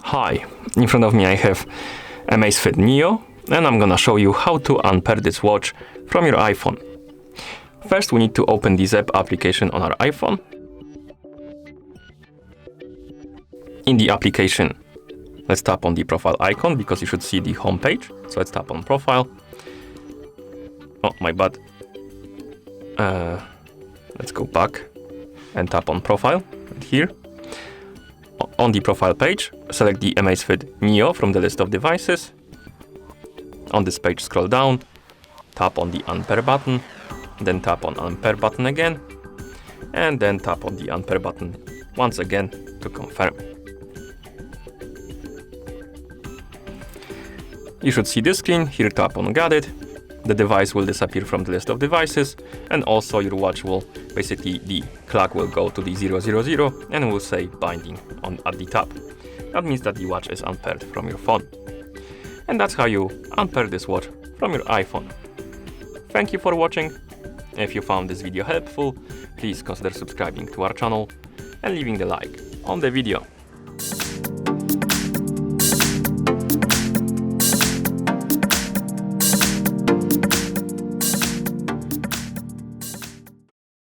Hi, in front of me I have AMAZFIT Neo, and I'm gonna show you how to unpair this watch from your iPhone. First, we need to open the Zep application on our iPhone. In the application, let's tap on the profile icon because you should see the home page. So let's tap on profile. Oh, my bad. Let's go back and tap on profile right here. On the profile page, select the AMAZFIT Neo from the list of devices. On this page, scroll down, tap on the Unpair button, then tap on Unpair button again, and then tap on the Unpair button once again to confirm. You should see this screen. Here, tap on Got it. The device will disappear from the list of devices, and also your watch will, basically the clock will go to the 000 and will say binding at the top. That means that the watch is unpaired from your phone. And that's how you unpair this watch from your iPhone. Thank you for watching. If you found this video helpful, please consider subscribing to our channel and leaving the like on the video.